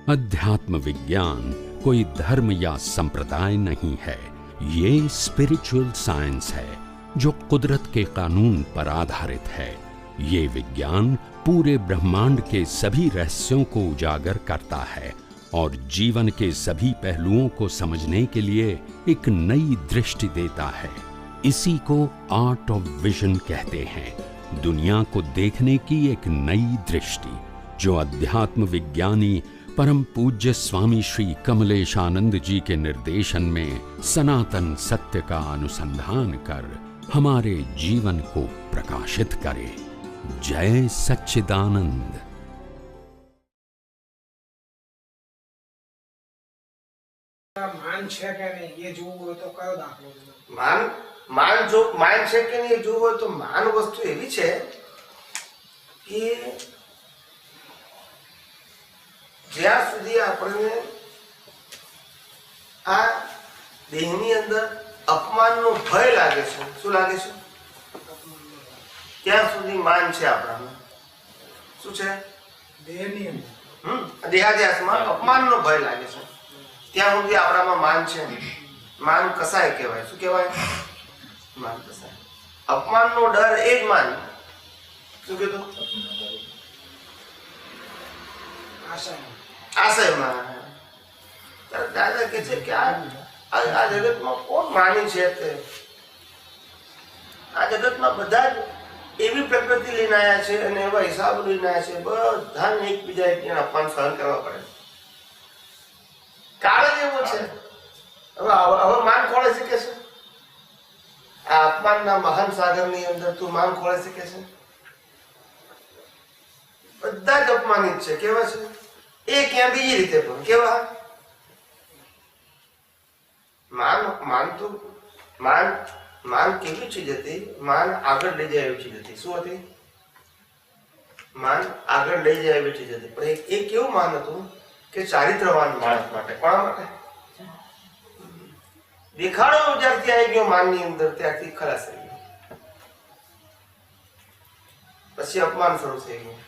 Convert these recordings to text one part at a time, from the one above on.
अध्यात्म विज्ञान कोई धर्म या संप्रदाय नहीं है, ये स्पिरिचुअल साइंस है जो कुदरत के कानून पर आधारित है। ये विज्ञान पूरे ब्रह्मांड के सभी रहस्यों को उजागर करता है और जीवन के सभी पहलुओं को समझने के लिए एक नई दृष्टि देता है। इसी को आर्ट ऑफ विजन कहते हैं, दुनिया को देखने की एक नई दृष्टि, जो अध्यात्म विज्ञानी परम पूज्य स्वामी श्री कमलेशानंद जी के निर्देशन में सनातन सत्य का अनुसंधान कर हमारे जीवन को प्रकाशित करे। जय सच्चिदानंद। मान છે કે નહીં એ જોવું હોય તો કયો દાખલો છે? मान છે કે નહીં જોવું હોય તો માન વસ્તુ એવી છે કે જ્યાં સુધી આપણને આ દેહની અંદર અપમાનનો ભય લાગે છે, શું લાગે છે, ત્યાં સુધી માન છે આપણામાં। શું છે? દેહની અંદર દેહાદ્યાસમાં અપમાનનો ભય લાગે છે, ત્યાં સુધી આપણામાં માન છે। માન કસાય કહેવાય। શું કહેવાય? માન કસાય। અપમાનનો ડર એ જ માન। શું કીધું? આશયમાં। દાદા કે છે કે આ જગતમાં કોણ માની છે? આ જગતમાં બધા જ એવી પ્રકૃતિ લઈને આવ્યા છે અને એવા હિસાબ લઈને આવ્યા છે, બધાને એકબીજા એકબીજાને અપમાન સહન કરવા પડે। કાળ જ એવો છે। હવે માન ખોળે શીખે છે? આ અપમાનના મહાન સાગરની અંદર તું માન ખોળે શીખે છે? બધા જ અપમાનિત છે। કેવા છે? એ ક્યાં બીજી રીતે પણ કેવા? માન કેવી ચીજ હતી? માન આગળ લઈ જાય એવી ચીજ હતી। શું હતી? માન આગળ લઈ જાય એવી ચીજ હતી, પણ એ કેવું માન હતું કે ચારિત્રવાન માણસ માટે। કોના માટે? દેખાડો જ્યારથી આવી ગયો માનની અંદર ત્યારથી ખલાસ થઈ ગયો, પછી અપમાન શરૂ થઈ ગયું।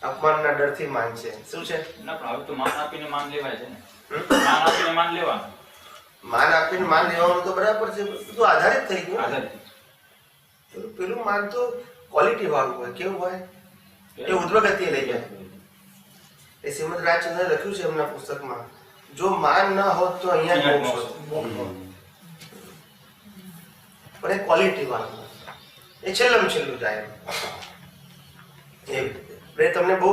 અપમાનના ડરથી માન છે। શું છે? ના પણ હવે તો માન આપીને માન લેવાય છે ને। માન આપીને માન લેવાનું, માન આપીને માન લેવાનું તો બરાબર છે, બધું આધારિત થઈ ગયું। આધારિત પેલું માન તો ક્વોલિટી વાળું હોય। કેવું હોય? એ ઉદ્વગતિએ લઈ જાય। એ શ્રીમદ રાજચંદ્રે લખ્યું છે એમના પુસ્તકમાં, જો માન ન હોત તો અહીંયા મોક્ષ હોત, પણ એ ક્વોલિટી વાળું, એ છેલ્લું જાય। એ તમને બહુ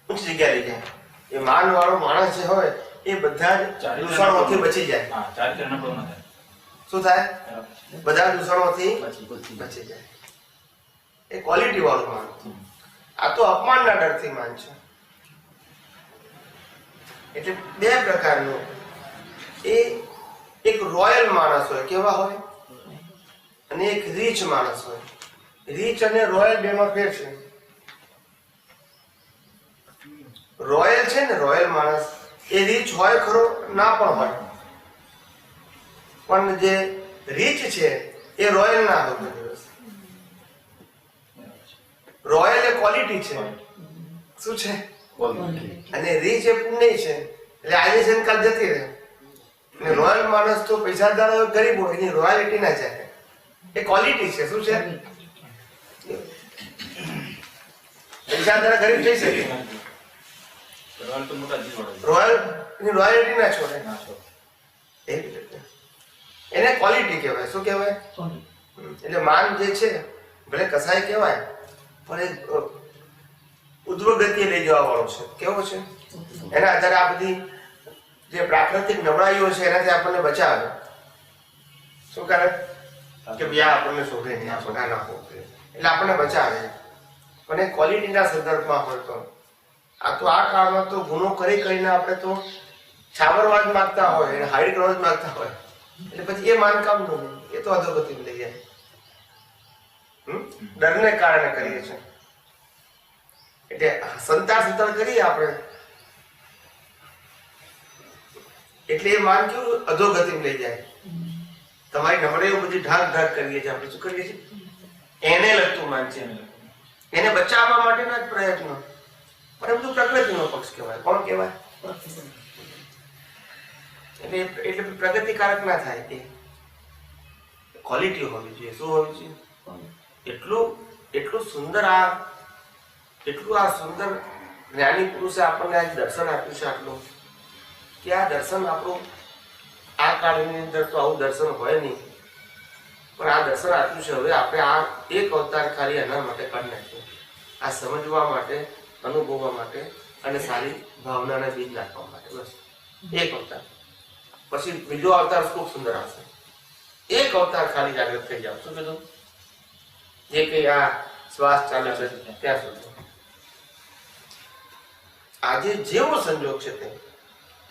ઊંચી જગ્યા લઈ જાય। એ માન વાળો માણસ જે હોય એ બધા જ દૂષણોથી બચી જાય। ચારિત્ર નબળો ન થાય। શું થાય? બધા દૂષણોથી બચી જાય। એ ક્વોલિટી વાળું માન। આ તો અપમાનના ડરથી માન છે। એટલે બે પ્રકારનું, એ એક રોયલ માણસ હોય, કેવા હોય, અને એક રીચ માણસ હોય। રીચ અને રોયલ બેમાં ફેર છે। રોયલ છે ને, રોયલ માણસ એ રીચ હોય ખરો, ના પણ હોય, પણ જે રીચ છે એ રોયલ ના હોય કોઈ દિવસ। રોયલ એ ક્વોલિટી છે। શું છે? અને રીચ એ પુણ્ય છે, એટલે આજે છે ને કાલ જતી રહે। અને રોયલ માણસ તો પૈસાદાર હોય, ગરીબ હોય, એની રોયાલિટી ના જાય, એ ક્વોલિટી છે। શું છે? પૈસાદાર ગરીબ થઈ શકે, રોયલ એની રોયાલિટી ના છોડે, એને ક્વોલિટી કહેવાય। શું કહેવાય? એટલે માન જે છે ભલે કસાય કહેવાય, પણ એ ઉદ્વગતિએ લઈ જવા વાળો છે। કેવો છે? એના આધારે આ બધી જે પ્રાકૃતિક નબળાઈઓ છે એનાથી આપણને બચાવે। શું કરે? કે ભાઈ આપણને શોધે નહીં, આ બધા ના શોધે, એટલે આપણને બચાવે। પણ એ ક્વોલિટીના સંદર્ભમાં હોય તો આ તો આ કાળમાં તો ગુનો કરીને આપણે તો છાવરવા જ માંગતા હોય, હાઈડ કરવા જ માંગતા હોય, એટલે પછી એ માન કામનું નહીં, એ તો અધોગતિ લઈ જાય। ડરને કારણે કરીએ છીએ, એટલે સંતાર કરીએ આપણે, એટલે એ માન કેવું અધોગતિ લઈ જાય। તમારી નબળાઈઓ બધી ઢાક કરીએ છીએ આપણે। શું કરીએ છીએ? એને લગતું માન છે, એને બચાવવા માટેના જ પ્રયત્નો। પણ એ બધું પ્રકૃતિનો પક્ષ કહેવાય. કોણ કહેવાય? એટલે પ્રગતિકારક ના થાય. એ ક્વોલિટી હોવી જોઈએ. શું હોવી જોઈએ? એટલું સુંદર આ સુંદર જ્ઞાની પુરુષે આપણને આ દર્શન આપ્યું છે આટલું, કે આ દર્શન આપણું આ કાળની અંદર તો આવું દર્શન હોય નહીં, પણ આ દર્શન આપ્યું છે. હવે આપણે આ એક અવતાર ખાલી એના માટે કાઢી નાખ્યો, આ સમજવા માટે, અનુભવવા માટે અને સારી ભાવનાને બીજ નાખવા માટે. બસ એક અવતાર. પછી બીજો અવતાર ખૂબ સુંદર આવશે. એક અવતાર ખાલી જાગૃત થઈ જાવ. શું કીધું? જે કઈ આ શ્વાસ ચાલે છે ત્યાં સુધી આજે જેવો સંજોગ છે તે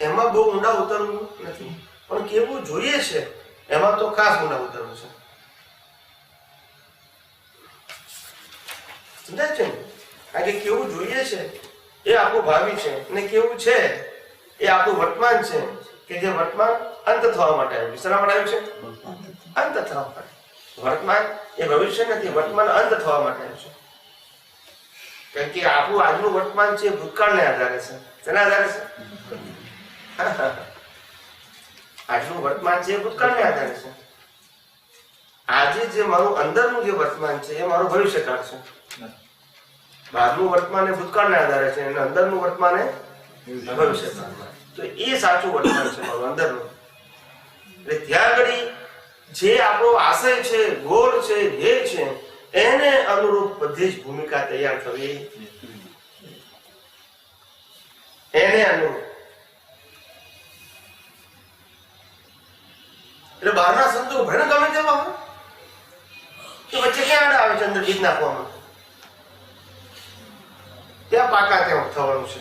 એમાં બહુ ઊંડા ઉતરવું નથી, પણ કેવું જોઈએ છે એમાં તો ખાસ ઊંડા ઉતરવું છે. સમજાય છે ને? કારણ કે કેવું જોઈએ છે એ આપણું ભાવિ છે, અને કેવું છે એ આપણું વર્તમાન છે, કે જે વર્તમાન અંત થવા માટે આવ્યું છે. શેના માટે આવ્યું છે? અંત થવા માટે. વર્તમાન એ ભવિષ્ય નથી, વર્તમાન અંત થવા માટે આવ્યું છે. કારણ કે આપણું આજનું વર્તમાન છે ભૂતકાળને આધારે છે. શેના આધારે છે? આજનું વર્તમાન છે એ ભૂતકાળને આધારે છે. આજે જે મારું અંદરનું જે વર્તમાન છે એ મારું ભવિષ્યકાળ છે. બહારનું વર્તમાન એ ભૂતકાળને આધારે છે અને અંદરનું વર્તમાન એ ભવિષ્યકાળ. તો એ સાચું વર્તમાન છે મારું અંદરનું. એટલે ત્યાં આગળ જે આપણો આશય છે, ગોળ છે, ધ્યેય છે, એને અનુરૂપ બધી જ ભૂમિકા તૈયાર થવી. એને અનુરૂપ. એટલે બહારના સંતો ભણે ગમે તેવા હોય તો વચ્ચે ક્યાં આવે છે અંદર બીજ નાખવામાં? ત્યાં પાકા ત્યાં થવાનું છે.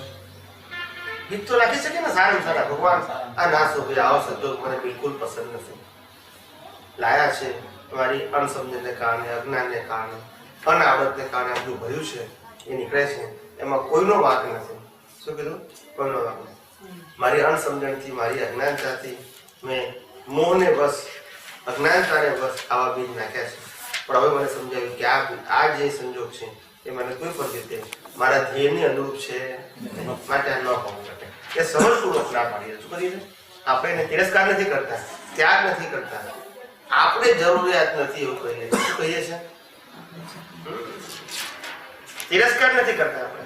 બીજ તો નાખી શકે ને સારા સારા. ભગવાન આ ના શોભે, આવો સંજોગ મને બિલકુલ પસંદ નથી. લાયા છે તમારી અણસમજણને કારણે, અજ્ઞાનને કારણે, અનાવડતને કારણે આ બધું ભર્યું છે એ નીકળે છે. એમાં કોઈનો વાંક નથી. શું કીધું? કોઈનો વાંક નથી. મારી અણસમજણથી, મારી અજ્ઞાનતાથી મેં મોહને બસ, અજ્ઞાનતાને બસ આવા બીજ નાખ્યા છે. પણ હવે મને સમજાવ્યું કે આ જે સંજોગ છે એ મને કોઈ પણ રીતે મારા ધ્યેયને અનુરૂપ છે, માટે આ ન હોવું શકે. એ સમજપૂર્વક ના પાડીએ. શું કરીએ? આપણે એને તિરસ્કાર નથી કરતા, ત્યાગ નથી કરતા, આપણે જરૂરિયાત નથી એવું કહીએ. શું કહીએ છીએ? તિરસ્કાર નથી કરતા આપણે.